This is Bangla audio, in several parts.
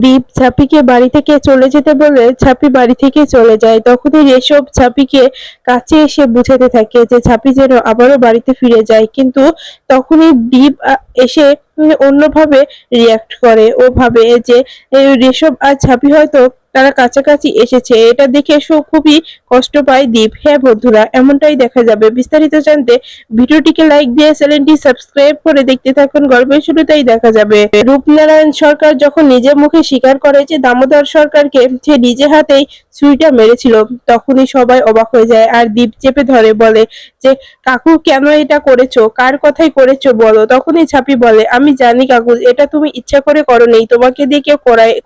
দীপ ছাপিকে বাড়ি থেকে চলে যেতে বলে ছাপি বাড়ি থেকে চলে যায়। তখনই রেশব ছাপিকে কাছে এসে বুঝাতে থাকে যে ছাপি যেন আবারও বাড়িতে ফিরে যায়, কিন্তু তখনই দীপ এসে অন্যভাবে রিয়াক্ট করে। ও ভাবে যে রেশব আর ছাপি হয়তো তারা কাছাকাছি এসেছে। এটা দেখে খুবই কষ্ট পায় দীপ। হ্যাঁ বন্ধুরা, এমনটাই দেখা যাবে। বিস্তারিত জানতে ভিডিওটিকে লাইক দিয়ে চ্যানেলটি সাবস্ক্রাইব করে দেখতে থাকুন। গল্পের শুরুতেই দেখা যাবে রূপনারায়ণ সরকার যখন নিজের মুখে স্বীকার করে যে দামোদর সরকারকে সে নিজে হাতেই ছুরিটা মেরেছিল, তখনই সবাই অবাক হয়ে যায়। আর দীপ চেপে ধরে বলে যে কাকু কেন এটা করেছো, কার কথাই করেছো বলো। তখনই ছাপি বলে আমি জানি কাকু, এটা তুমি ইচ্ছা করে করোনি, তোমাকে দিয়ে কেউ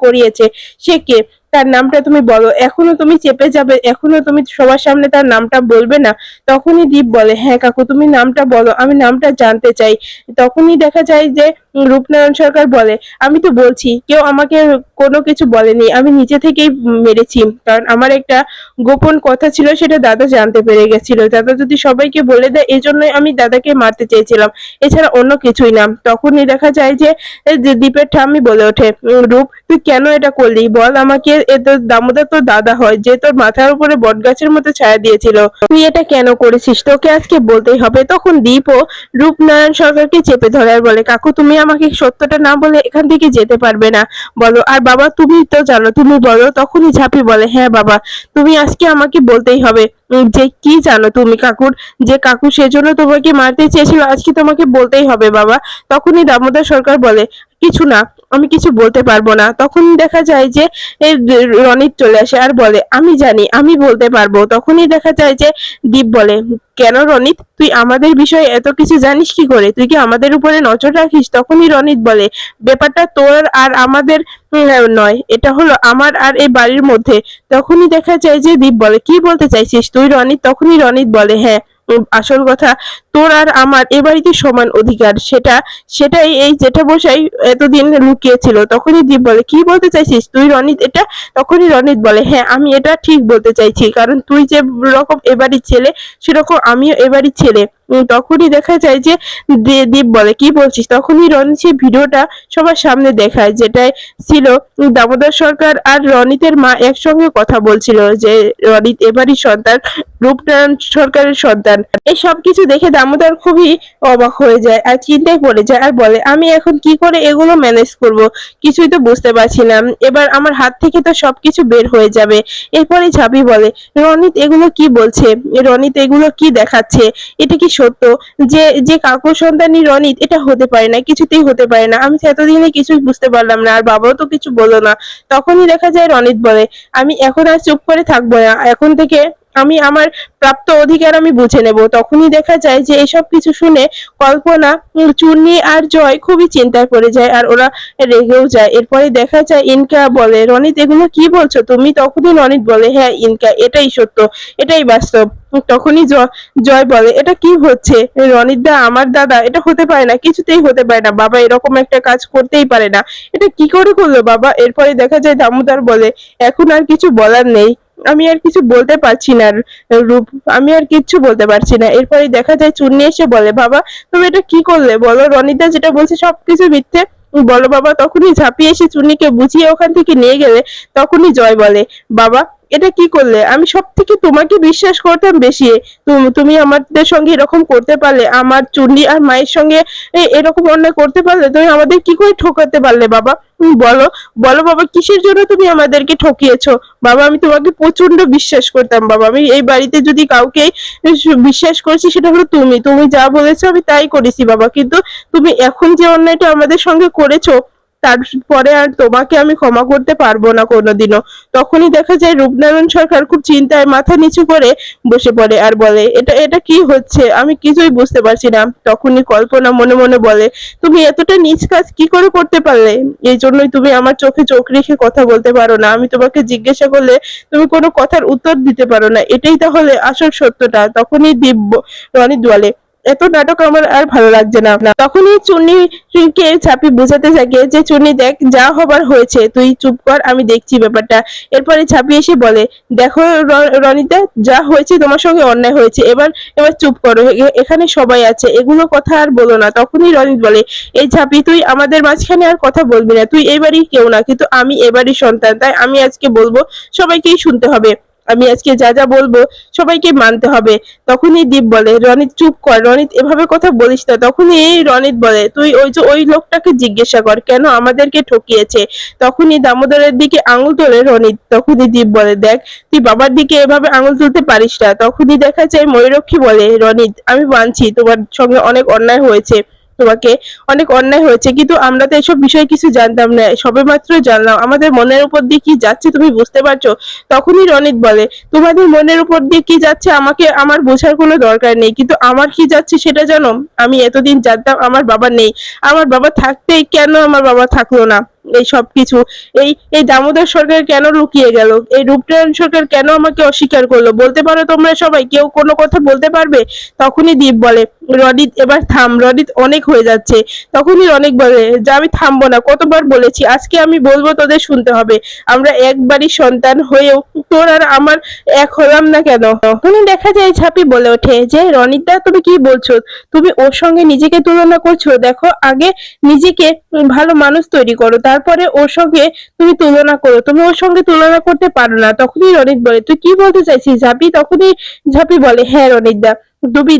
করিয়েছে। সে কে, তার নামটা তুমি বলো। এখনো তুমি চেপে যাবে, এখনো তুমি সবার সামনে তার নামটা বলবে না। তখনই দীপ বলে হ্যাঁ কাকু, তুমি নামটা বলো, আমি নামটা জানতে চাই। তখনই দেখা যায় যে রূপনারায়ণ সরকার বলে আমি তো বলছি, কেউ আমাকে কোনো কিছু বলেনি, আমি নিজে থেকেই মেরেছি। কারণ আমার একটা গোপন কথা ছিল, সেটা দাদা জানতে পেরে গেছিল। দাদা যদি সবাইকে বলে দেয়, এই জন্যই আমি দাদাকে মারতে চেয়েছিলাম, এছাড়া অন্য কিছুই না। তখনই দেখা যায় যে দীপের ঠাম্মি বলে ওঠে রূপ, তুই কেন এটা করলি বল আমাকে। এ তোর দামোদর তোর দাদা হয়, যে তোর মাথার উপরে বটগাছের মতো ছায়া দিয়েছিল, তুই এটা কেন করেছিস, তোকে আজকে বলতেই হবে। তখন দীপও রূপনারায়ণ সরকারকে চেপে ধরে আর বলে কাকু, তুমি আমাকে সত্যটা না বলে এখান থেকে যেতে পারবে না, বলো। আর বাবা তুমি তো জানো, তুমি বলো। তখনই ঝাঁপি বলে হ্যাঁ বাবা, তুমি আজকে আমাকে বলতেই হবে যে কি জানো তুমি কাকুর, যে কাকু সেজন্য তোমাকে মারতে চেয়েছিল, আজকে তোমাকে বলতেই হবে বাবা। তখনই দামোদর সরকার বলে কিছু না, আমি কিছু বলতে পারবো না। তখন দেখা যায় যে রনিত চলে আসে আর বলে আমি জানি, আমি বলতে পারবো। তখনই দেখা যায় যে দীপ বলে কেন রনিত, তুই আমাদের বিষয়ে এত কিছু জানিস কি করে, তুই কি আমাদের উপরে নজর রাখিস। তখনই রনিত বলে ব্যাপারটা তোর আর আমাদের নয়, এটা হলো আমার আর এই বাড়ির মধ্যে। তখনই দেখা যায় যে দীপ বলে কি বলতে চাইছিস তুই রনিত। তখনই রনিত বলে হ্যাঁ, আসল কথা তোর আর আমার এ বাড়িতে সমান অধিকার, সেটাই এই জেঠামশাই এতদিন লুকিয়েছিল। তখনই দীপ বলে কি বলতে চাইছিস তুই রনিত এটা। তখনই রনিত বলে হ্যাঁ, আমি এটা ঠিক বলতে চাইছি, কারণ তুই যে রকম এ বাড়ির ছেলে, সেরকম আমিও এ বাড়ির ছেলে। তখনই দেখা যায় যে দীপ বলে কি বলছিস। তখনই রনিত সেই ভিডিওটা সবার সামনে দেখায়, যেটাই ছিল দামোদর সরকার আর রনিতের মা একসঙ্গে কথা বলছিল যে রনিত এবারই সন্তান, রূপনারায়ণ সরকারের সন্তান। এই সবকিছু দেখে দামোদর খুবই অবাক হয়ে যায় আর চিন্তায় পড়ে যায় আর বলে আমি এখন কি করে এগুলো ম্যানেজ করব, কিছুই তো বুঝতে পারছি না। এবার আমার হাত থেকে তো সবকিছু বের হয়ে যাবে। এরপরে ঝাঁপি বলে রনিত এগুলো কি বলছে, রনিত এগুলো কি দেখাচ্ছে, এটা কি সত্য যে যে কাকুর সন্তানই রনিত, এটা হতে পারে না, কিছুতেই হতে পারে না। আমি এতদিনে কিছুই বুঝতে পারলাম না, আর বাবাও তো কিছু বললো না। তখনই দেখা যায় রনিত বলে আমি এখন আর চুপ করে থাকবো না, এখন থেকে আমি আমার প্রাপ্ত অধিকার আমি বুঝে নেব। তখনই দেখা যায় যে এসব কিছু শুনে কল্পনা, চূর্ণী আর জয় খুবই চিন্তায় পড়ে যায় আর ওরা রেগেও যায়। এরপরে দেখা যায় ইনকা বলে রনিত এগুলো কি বলছো তুমি। তখনই রনিত বলে হ্যাঁ ইনকা, এটাই সত্য, এটাই বাস্তব। তখনই জয় বলে এটা কি হচ্ছে রনিত দা, আমার দাদা, এটা হতে পারে না, কিছুতেই হতে পারে না বাবা, এরকম একটা কাজ করতেই পারে না, এটা কি করে করলো বাবা। এরপরে দেখা যায় দামোদর বলে এখন আর কিছু বলার নেই, আমি আর কিছু বলতে পারছি না রূপ, আমি আর কিচ্ছু বলতে পারছি না। এরপরে দেখা যায় চুন্নি এসে বলে বাবা তুমি এটা কি করলে বলো, রনিতা যেটা বলছে সবকিছু মিথ্যে বলো বাবা। তখনই ঝাঁপিয়ে এসে চুন্নিকে বুঝিয়ে ওখান থেকে নিয়ে গেলে তখনই জয় বলে বাবা এটা কি করলে, আমি সব থেকে তোমাকে বিশ্বাস করতাম বেশি, তুমি আমাদের সঙ্গে এরকম করতে পারলে, আমার চুন্নি আর মায়ের সঙ্গে এরকম অন্যায় করতে পারলে, তুমি আমাদের কি করে ঠকাতে পারলে বাবা। বলো বলো বাবা, কিসের জন্য তুমি আমাদেরকে ঠকিয়েছো বাবা। আমি তোমাকে প্রচন্ড বিশ্বাস করতাম বাবা, আমি এই বাড়িতে যদি কাউকে বিশ্বাস করেছি সেটা হলো তুমি, তুমি যা বলেছো আমি তাই করেছি বাবা, কিন্তু তুমি এখন যে অন্যায়টা আমাদের সঙ্গে করেছো, তারপরে আর তোমাকে আমি ক্ষমা করতে পারবো না কোনোদিনও। তখনই দেখা যায় রূপনারায়ণ সরকার খুব চিন্তায় মাথা নিচু করে বসে পড়ে আর বলে এটা এটা কি হচ্ছে, আমি কিছুই বুঝতে পারছি না। তখনই কল্পনা মনে মনে বলে তুমি এতটা নিজ কাজ কি করে করতে পারলে, এই জন্যই তুমি আমার চোখে চোখ রেখে কথা বলতে পারো না, আমি তোমাকে জিজ্ঞাসা করলে তুমি কোনো কথার উত্তর দিতে পারো না, এটাই তাহলে আসল সত্যটা। তখনই দিব্য রনিত বলে এত নাটক আমার আর ভালো লাগছে না। তখনই চুন্নিকে ছাপি বোঝাতে থাকে যে চুন্নি দেখ যা হবার হয়েছে, তুই চুপ কর, আমি দেখছি ব্যাপারটা। এরপরে ছাপি এসে বলে দেখো রনিতা, যা হয়েছে তোমার সঙ্গে অন্যায় হয়েছে, এবার এবার চুপ করো, এখানে সবাই আছে, এগুলো কথা আর বলো না। তখনই রনিত বলে এই ছাপি, তুই আমাদের মাঝখানে আর কথা বলবি না, তুই এবারই কেউ না, কিন্তু আমি এবারই সন্তান, তাই আমি আজকে বলবো, সবাইকেই শুনতে হবে, আমি আজকে যা যা বলবো সবাইকে মানতে হবে। তখনই দীপ বলে রনিত চুপ কর, রনিত এভাবে কথা বলিস না। তখনই রনিত বলে তুই ওই যে ওই লোকটাকে জিজ্ঞাসা কর কেন আমাদেরকে ঠকিয়েছে। তখনই দামোদরের দিকে আঙুল তোলে রনিত। তখনই দীপ বলে দেখ, তুই বাবার দিকে এভাবে আঙুল তুলতে পারিস না। তখনই দেখা যায় ময়ূরক্ষী বলে রনিত আমি মানছি তোমার সঙ্গে অনেক অন্যায় হয়েছে, তোমাকে অনেক অন্যায় হয়েছে, কিন্তু আমরা তো এসব বিষয়ে কিছু জানতাম না, সবেমাত্র জানলাম, আমাদের মনের উপর দিয়ে কি যাচ্ছে তুমি বুঝতে পারছো। তখনই রনিত বলে তোমাদের মনের উপর দিয়ে কি যাচ্ছে আমাকে আমার বোঝার কোনো দরকার নেই, কিন্তু আমার কি যাচ্ছে সেটা জানো, আমি এতদিন জানতাম আমার বাবা নেই, আমার বাবা থাকতেই কেন আমার বাবা থাকলো না, এই সব কিছু, এই এই দামোদর সরকার কেন লুকিয়ে গেল, এই রূপনারায়ণ সরকার কেন আমাকে অস্বীকার করলো, বলতে পারো তোমরা সবাই, কেউ কোনো কথা বলতে পারবে। তখনই দীপ বলে রনিত এবার থাম, রনিত অনেক হয়ে যাচ্ছে। তখনই অনেক বলে যে আমি থামবো না, কতবার বলেছি, আজকে আমি বলবো, তোদের শুনতে হবে, আমরা একবারই সন্তান হয়েও তোর আর আমার এক হলাম না কেন। তখনই দেখা যায় ছাপি বলে ওঠে যে রনিতা তুমি কি বলছো, তুমি ওর সঙ্গে নিজেকে তুলনা করছো, দেখো আগে নিজেকে ভালো মানুষ তৈরি করো, তারপরে ওর সঙ্গে তুমি তুলনা করো, তুমি ওর সঙ্গে তুলনা করতে পারো না। তখনই রনিত বলে তুই কি বলতে চাইছিস ঝাপি। তখনই ঝাপি বলে হ্যাঁ রনিত দা, তুমি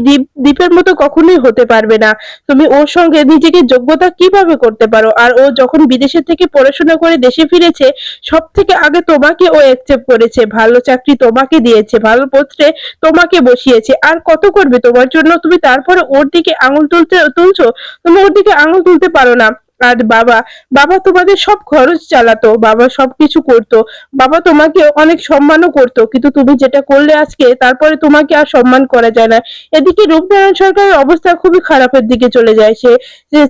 দ্বীপের মতো কখনোই হতে পারবে না, তুমি ওর সঙ্গে নিজেকে যোগ্যতা কিভাবে করতে পারো, আর ও যখন বিদেশে থেকে পড়াশোনা করে দেশে ফিরেছে সব থেকে আগে তোমাকে ও অ্যাকসেপ্ট করেছে, ভালো চাকরি তোমাকে দিয়েছে, ভালো পোস্টে তোমাকে বসিয়েছে, আর কত করবে তোমার জন্য, তুমি তারপরে ওর দিকে আঙুল তুলছো, তুমি ওর দিকে আঙুল তুলতে পারো না। আর বাবা, বাবা তোমাদের সব খরচ চালাতো, বাবা সবকিছু করতো, বাবা তোমাকে অনেক সম্মানও করতো, কিন্তু তুমি যেটা করলে আজকে, তারপরে তোমাকে আর সম্মান করা যায় না। এদিকে রূপনারায়ণ সরকারের অবস্থা খুবই খারাপের দিকে চলে যায়, সে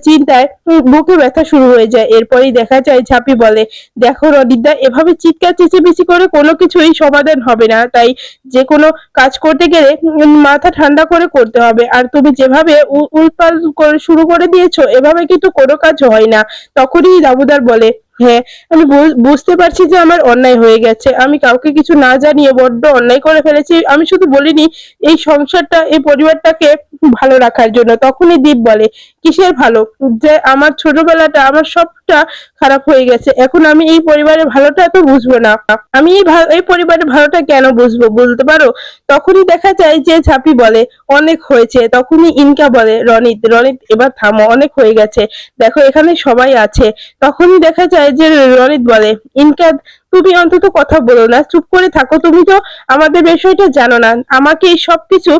চিন্তায় বুকে ব্যথা শুরু হয়ে যায়। এরপরেই দেখা যায় ঝাঁপি বলে দেখো রনিদা, এভাবে চিৎকার চেঁচামেচি করে কোনো কিছুই সমাধান হবে না, তাই যে কোনো কাজ করতে গেলে মাথা ঠান্ডা করে করতে হবে, আর তুমি যেভাবে উল্পাল করে শুরু করে দিয়েছো, এভাবে কিন্তু কোনো কাজ হয় না। তখনই দামোদর বলে হ্যাঁ, আমি বুঝতে পারছি যে আমার অন্যায় হয়ে গেছে, আমি কাউকে কিছু না জানিয়ে বড্ড অন্যায় করে ফেলেছি, আমি শুধু বলিনি এই সংসারটা, এই পরিবারটাকে ভালো রাখার জন্য। তখনই দীপ বলে কিসের ভালো, যে আমার ছোটবেলাটা আমার সবটা খারাপ হয়ে গেছে, এখন আমি এই পরিবারের ভালোটা তো বুঝবো না, আমি এই পরিবারের ভালোটা কেন বুঝবো বলতে পারো। তখনই দেখা যায় যে ঝাঁপি বলে অনেক হয়েছে। তখনই ইনকা বলে রনিত, রনিত এবার থামো, অনেক হয়ে গেছে, দেখো এখানে সবাই আছে। তখনই দেখা যায় যে রনিত বলে ইনকা, তুমি অন্তত কথা বলো না, চুপ করে থাকো, তুমি তো আমাদের বিষয়টা জানো না, আমাকে এই সবকিছু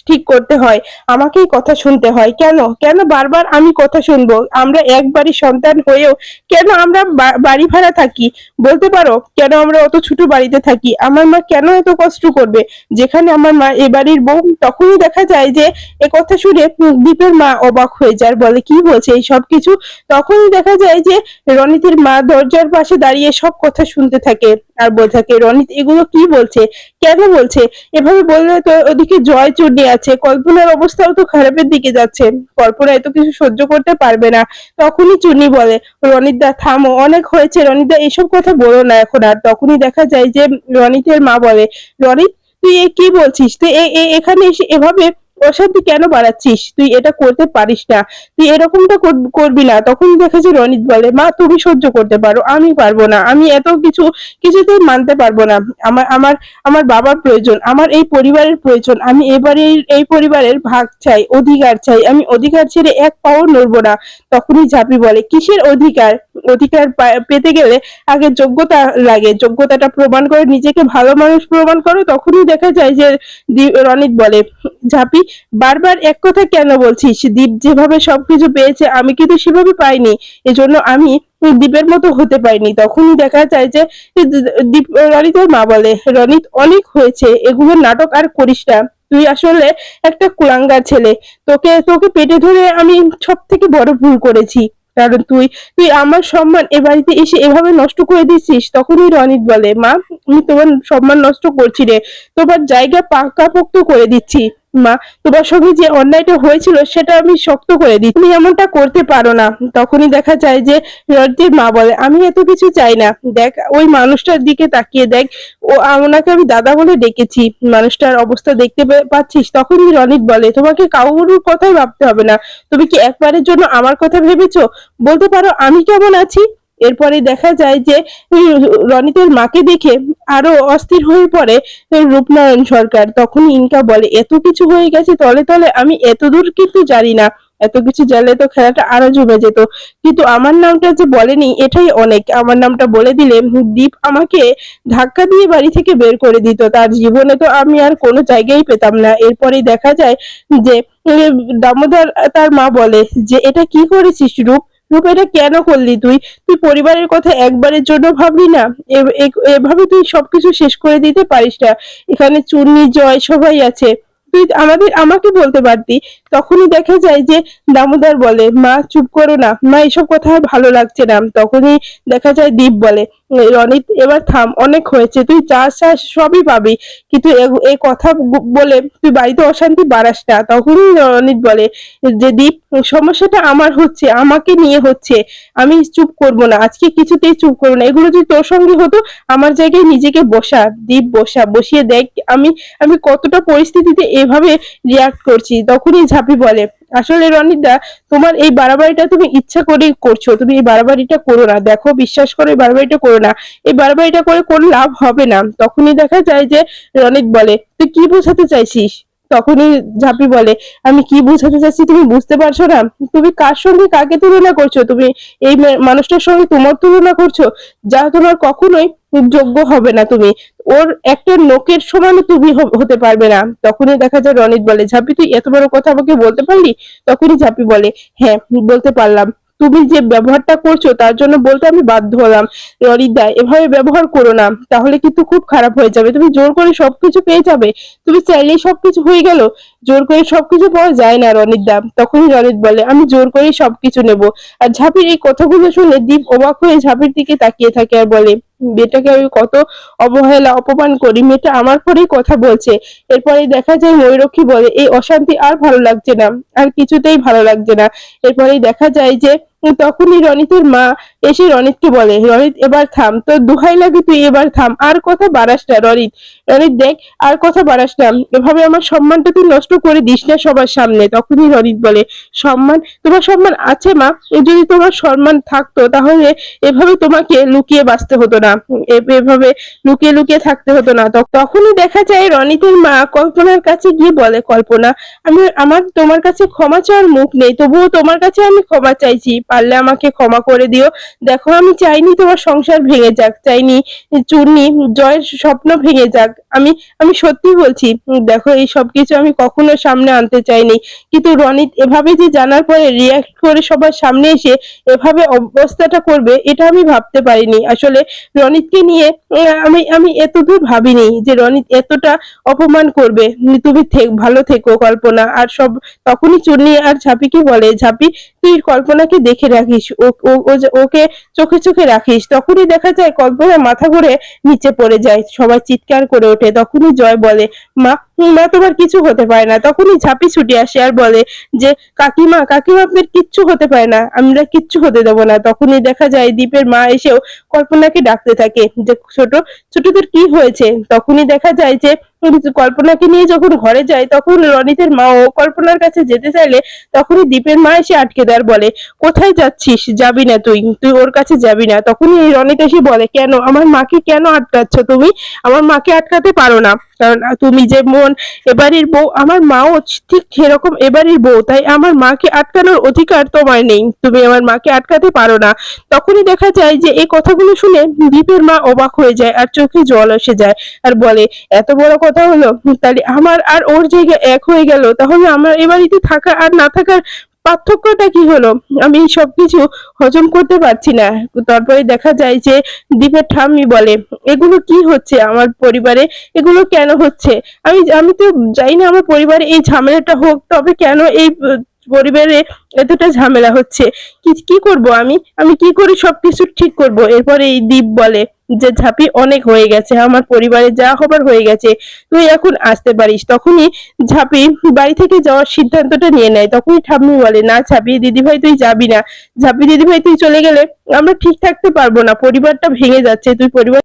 ঠিক করতে হয়, আমাকেই কথা শুনতে হয়, কেন কেন বারবার আমি কথা শুনবো, আমরা একবারই সন্তান হয়েও কেন আমরা বাড়ি ভাড়া থাকি, বলতে পারো কেন আমরা অত ছোট বাড়িতে থাকি, আমার মা কেন এত কষ্ট করবে যেখানে আমার মা এ বাড়ির বউ। তখনই দেখা যায় যে এ কথা শুনে দীপের মা অবাক হয়ে যায়, বলে কি বলছে এই সব কিছু। তখনই দেখা যায় যে রনিতের মা দরজার পাশে দাঁড়িয়ে সব কথা শুনতে থাকে আর বলে থাকে রনিত এগুলো কি বলছে, কেন বলছে, এভাবে বললে তো ওদিকে জয় চন্ডী আছে, কল্পনার অবস্থাও তো খারাপের দিকে যাচ্ছে, কল্পনা এত কিছু সহ্য করতে পারবে না। তখনই চুন্নি বলে রনিতদা থামো, অনেক হয়েছে রনিতদা, এসব কথা বলো না এখন আর। তখনই দেখা যায় যে রনিতের মা বলে রনিত তুই এ কি বলছিস, তুই এখানে এসে এভাবে অশান্তি কেন বাড়াচ্ছিস, তুই এটা করতে পারিস না, তুই এরকমটা করবি না। তখন দেখা যায় রনিত বলে মা তুমি সহ্য করতে পারো, আমি পারবো না, আমি এত কিছু কিছুতেই মানতে পারবো না, আমার আমার আমার বাবার প্রয়োজন, আমার এই পরিবারের প্রয়োজন, আমি এবারে এই পরিবারের ভাগ চাই, অধিকার চাই, আমি অধিকার ছেড়ে এক পাও নড়বো না। তখনই ঝাঁপি বলে কিসের অধিকার, অধিকার পেতে গেলে আগে যোগ্যতা লাগে, যোগ্যতাটা প্রমাণ করে নিজেকে ভালো মানুষ প্রমাণ করো। তখনই দেখা যায় যে রনিত বলে ঝাঁপি বারবার এক কথা কেন বলছিস, দীপ যেভাবে সবকিছু পেয়েছে আমি কিন্তু সেভাবে পাইনি, এজন্য আমি দীপের মতো হতে পারিনি। তখনই দেখা যায় যে দীপ রনিতের মা বলে রনিত অনেক হয়েছে, এগুলো নাটক আর করিস না, তুই আসলে একটা কুলাঙ্গার ছেলে, তোকে তোকে পেটে ধরে আমি সব থেকে বড় ভুল করেছি, কারণ তুই তুই আমার সম্মান এ বাড়িতে এসে এভাবে নষ্ট করে দিচ্ছিস। তখনই রনিত বলে মা আমি তোমার সম্মান নষ্ট করছি রে, তোমার জায়গা পাকাপোক্ত করে দিচ্ছি, মা, তোমার সঙ্গে যে অন্যায়টা হয়েছিল সেটা আমি শক্ত করে দিই, তুমি এমনটা করতে পারো না। তখনই দেখা যায় যে রনিতের মা বলে, আমি এত কিছু চাই না, দেখ ওই মানুষটার দিকে তাকিয়ে দেখ, ওনাকে আমি দাদা বলে ডেকেছি, মানুষটার অবস্থা দেখতে পাচ্ছিস। তখনই রনিত বলে, তোমাকে কারোর কথাই ভাবতে হবে না, তুমি কি একবারের জন্য আমার কথা ভেবেছো? বলতে পারো আমি কেমন আছি? এরপরে দেখা যায় যে রনিতের মাকে দেখে আরো অস্থির হয়ে পড়ে রূপনারায়ণ সরকার। তখন ইনকা বলে, এত কিছু হয়ে গেছে তলে তলে, আমি এতদূর কিন্তু জানি না, এত কিছু জানলে তো খেলাটা আরো জমে যেত, কিন্তু আমার নামটা যে বলেনি এটাই অনেক, আমার নামটা বলে দিলে দীপ আমাকে ধাক্কা দিয়ে বাড়ি থেকে বের করে দিত, তার জীবনে তো আমি আর কোনো জায়গায় পেতাম না। এরপরেই দেখা যায় যে দামোদর তার মা বলে যে, এটা কি করেছিস রূপ? রূপ, এটা কেন করলি তুই? তুই পরিবারের কথা একবারের জন্য ভাবলি না? এভাবে তুই সবকিছু শেষ করে দিতে পারিস না? এখানে চুন্নি, জয় সবাই আছে, তুই আমাকে বলতে পারতি। তখনই দেখা যায় যে দামোদর বলে, মা চুপ করো না মা, এসব কথা আর ভালো লাগছে না। তখনই দেখা যায় দীপ বলে, রনিত এবার থাম, অনেক হয়েছে, তুই যা চাস সবই পাবি, কিন্তু এই কথা বলে তুই বাড়িতে অশান্তি বাড়াস না। তখনই রনিত বলে যে, দীপ সমস্যাটা আমার হচ্ছে, আমাকে নিয়ে হচ্ছে, আমি চুপ করব না, আজকে কিছুতেই চুপ করবো না, এগুলো যদি তোর সঙ্গে হতো, আমার জায়গায় নিজেকে বসা দীপ, বসিয়ে দেখ আমি আমি কতটা পরিস্থিতিতে এভাবে রিয়াক্ট করছি। তখনই ঝাঁপি বলে, আসলে রনিদা, তোমার এই বাড়াবাড়িটা তুমি ইচ্ছা করেই করছো, তুমি এই বাড়াবাড়িটা করো না, দেখো বিশ্বাস করো এই বাড়াবাড়িটা করো না, এই বাড়াবাড়িটা করে কোনো লাভ হবে না। তখনই দেখা যায় যে রনিত বলে, তুই কি বোঝাতে চাইছিস? তখনই ঝাঁপি বলে, আমি কি বোঝাতে চাচ্ছি তুমি বুঝতে পারছো না? তুমি কার সঙ্গে কাকে তুলনা করছো? তুমি এই মানুষটার সঙ্গে তোমার তুলনা করছো, যা তোমার কখনোই যোগ্য হবে না তুমি, ওর একটা নোকের সমানও তুমি হতে পারবে না। তখনই দেখা যায় রনিত বলে, ঝাঁপি তুই এত বড় কথা আমাকে বলতে পারলি? তখনই ঝাঁপি বলে, হ্যাঁ বলতে পারলাম, তুমি যে ব্যবহারটা করছো তার জন্য বলতে আমি বাধ্য হলাম। রনিদা, এভাবে ব্যবহার করো না, তাহলে কিন্তু খুব খারাপ হয়ে যাবে, তুমি জোর করে সবকিছু পেয়ে যাবে, তুমি চাইলেই সবকিছু হয়ে গেল, জোর করে সবকিছু পাওয়া যায় না রনিদা। তখনই রনিত বলে, আমি জোর করেই সবকিছু নেব। আর ঝাঁপির এই কথাগুলো শুনে দীপ অবাক হয়ে ঝাঁপির দিকে তাকিয়ে থাকে আর বলে, মেয়েটাকে আমি কত অবহেলা অপমান করি, মেয়েটা আমার পরেই কথা বলছে। এরপরে দেখা যায় ময়ূরক্ষী বলে, এই অশান্তি আর ভালো লাগছে না, আর কিছুতেই ভালো লাগছে না। এরপরে দেখা যায় যে তখনই রনিতের মা এসে রনিতকে বলে, রনিত এবার থাম, তোর দোহাই লাগে তুই এবার থাম, আর কথা বাড়াস না রনিত, রনিত দেখ আর কথা বাড়াস না, এভাবে আমার সম্মানটা তুই নষ্ট করে দিস না সবার সামনে। তখনই রনিত বলে, সম্মান? তোমার সম্মান আছে মা, যদি তোমার সম্মান থাকতো তাহলে এভাবে তোমাকে লুকিয়ে বাঁচতে হতো না, এভাবে লুকিয়ে লুকিয়ে থাকতে হতো না। তখনই দেখা যায় রনিতের মা কল্পনার কাছে গিয়ে বলে, কল্পনা, আমার তোমার কাছে ক্ষমা চাওয়ার মুখ নেই, তবুও তোমার কাছে আমি ক্ষমা চাইছি, পারলে আমাকে ক্ষমা করে দিও। দেখো আমি চাইনি তোমার সংসার ভেঙে যাক, চাইনি চূর্ণি জয়ের স্বপ্ন ভেঙে যাক, আমি আমি সত্যি বলছি, দেখো এই সব কিছু আমি কখনো সামনে আনতে চাইনি, কিন্তু রনিত এভাবে যে জানার পরে রিয়াক্ট করে সবার সামনে এসে এভাবে অবস্থাটা করবে এটা আমি ভাবতে পারিনি। আসলে রনিতকে নিয়ে আমি আমি এতদূর ভাবিনি যে রনিত এতটা অপমান করবে। তুমি ভালো থেকো কল্পনা। আর সব তখনই চুন্নি আর ঝাঁপিকে বলে, ঝাঁপি তুই কল্পনাকে দেখে রাখিস, ওকে চোখে চোখে রাখিস। তখনই দেখা যায় কল্পনা মাথা ঘুরে নিচে পড়ে যায়, সবাই চিৎকার করে ওঠে। তখনই জয় বলে, মা, মা তোমার কিছু হতে পারে না। তখনই ঝাঁপি ছুটে আসে আর বলে যে, কাকিমা কাকিমা আপনার কিচ্ছু হতে পারে না, আমরা কিচ্ছু হতে দেবো না। তখনই দেখা যায় দীপের মা এসেও কল্পনাকে ডাকতে থাকে যে, ছোট ছোট তোর কি হয়েছে? তখনই দেখা যায় যে কল্পনাকে নিয়ে যখন ঘরে যায় তখন রনিতের মা ও কল্পনার কাছে যেতে চাইলে তখনই দীপের মা এসে আটকে দেয় আর বলে, কোথায় যাচ্ছিস? যাবি না, তুই তুই ওর কাছে যাবি না। তখনই রনিত এসে বলে, কেন আমার মাকে কেন আটকাচ্ছ তুমি? আমার মাকে আটকাতে পারো না, কারণ তুমি যে মন এবাড়ির বউ, আমার মাও ঠিক সেরকম এবাড়ির বউ, তাই আমার মাকে আটকানোর অধিকার তোমার নেই, তুমি আমার মাকে আটকাতে পারো না। তখনই দেখা যায় যে এই কথাগুলো শুনে দীপের মা অবাক হয়ে যায় আর চোখে জল এসে যায় আর বলে, এত বড় কথা হলো, তাহলে আমার আর ওর জায়গায় এক হয়ে গেল, তাহলে আমার এ বাড়িতে থাকা আর না থাকার পার্থক্যটা কি হলো? আমি সবকিছু হজম করতে পারছি না। তারপরে দেখা যায় যে দীপের ঠাম্মি বলে, এগুলো কি হচ্ছে আমার পরিবারে, এগুলো কেন হচ্ছে? আমি আমি তো চাই না আমার পরিবারে এই ঝামেলাটা হোক, তবে কেন এই পরিবারে এতটা ঝামেলা হচ্ছে? কি কি করব আমি আমি কি করে সবকিছু ঠিক করব? এরপরে এই দীপ বলে, যে ঝাঁপি অনেক হয়ে গেছে, আমার পরিবারে যা হবার হয়ে গেছে, তুই এখন আসতে পারিস। তখনই ঝাঁপি বাড়ি থেকে যাওয়ার সিদ্ধান্তটা নিয়ে নেয়। তখনই ঠাম্মি বলে, না ঝাঁপি দিদিভাই তুই যাবি না, ঝাঁপি দিদিভাই তুই চলে গেলে আমরা ঠিক থাকতে পারবো না, পরিবারটা ভেঙে যাচ্ছে, তুই পরিবার